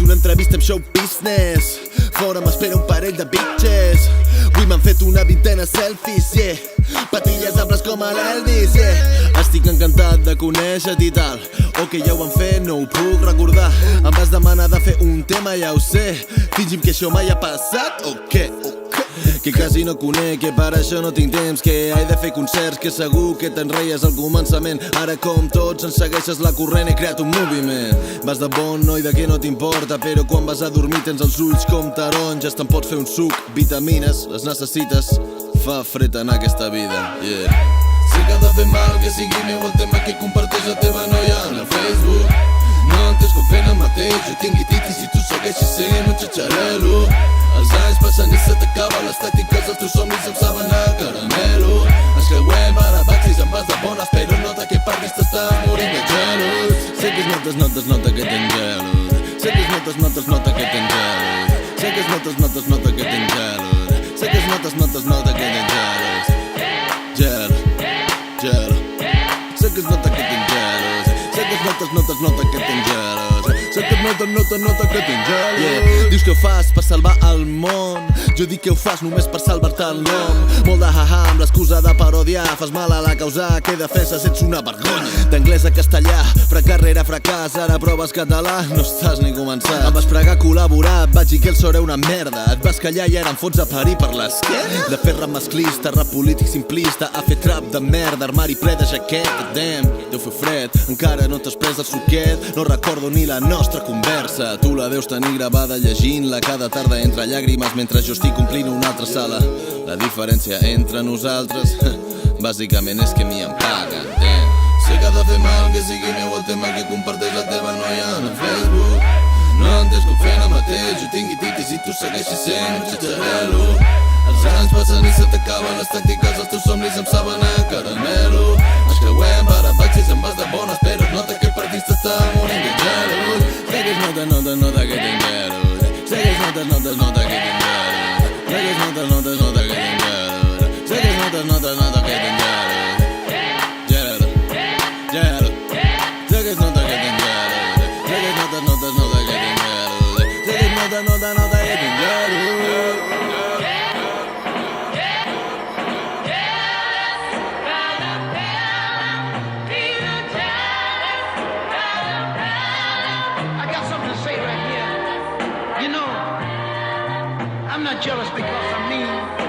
una entrevista amb show business. Fora m'espera un parell de bitches. Avui m'han fet una vintena selfies, yeah. Patilles amples com a l'Elvis, yeah. Estic encantat de conèixer-te i tal. Ok, ja ho vam fer, no ho puc recordar. Em vas demanar de fer un tema, ja ho sé. Fingim que això mai ha passat, o què? Que quasi no conec, que per això no tinc temps. Que he de fer concerts, que segur que te'n reies al començament. Ara com tots ens segueixes la corrent, he creat un moviment. Vas de bon noi de que no t'importa, però quan vas a dormir tens els ulls com taronges. Te'n pots fer un suc, vitamines, les necessites. Fa fred en aquesta vida, yeah. Sé que ha de fer mal que sigui meu el tema que comparteix la teva noia en el Facebook. No entens com fent el mateix, jo tinc hititis i tu segueixis sent un xatxarelo. Els anys passen i se t'acaba les tàctiques, els teus somnis em saben a caramelo. Ens creuem ara vaig amb vas de bones, però nota que per vista està morint de gelos. Sé que es nota que tens gelos. Sé que es nota que tens gelos. Sé que es nota que tens gelos. Sé que es nota que tens gelos. Gelo. Sé que es nota que tens gelos. Sé que es nota que tens gelos. Sé que es nota que tens gelos. Yeah. Dius que ho fas per salvar el món. Jo dic que ho fas només per salvar-te el nom. Molt de ha-ha amb l'excusa de parodiar. Fas mal a la causa que defenses, ets una vergonya. D'anglès a castellà, fracàs rere fracàs. Ara proves català, no estàs ni començat. Em vas pregar col·laborar, vaig dir que el so era una merda. Et vas callar i ara em fots a parir per l'esquerra. De fer rap masclista, rap polític simplista. A fer trap de merda, armari ple de jaqueta. Damn, deu fer fred, encara no t'has pres el suquet. No recordo ni la nostra conversa. Tu la deus tenir gravada llegint-la cada tarda entre llàgrimes mentre jo estic complint una altra sala. La diferència entre nosaltres bàsicament és que m'hi em paguen. Sé que ha de fer mal que sigui meu el tema que comparteix la teva noia en el Facebook. No entens com fent el mateix, jo tinc hititis i tu segueixis sent un xatxarelo. Els anys passen i se t'acaben les tàctiques, els teus somnis em saben a caramelo. Ens creuem ara vaig amb vas de bones, però es nota que per dins t'està morint de gelos. Sé que es nota que tens gelos. Sé que es nota que tens gelos. Sé que es nota que tens gelos. Sé que es nota que tens gelos. Gelo. Sé que es nota que tens gelos. Sé que es nota que tens gelos. Sé que es nota que tens gelos. I'm not jealous because I'm mean.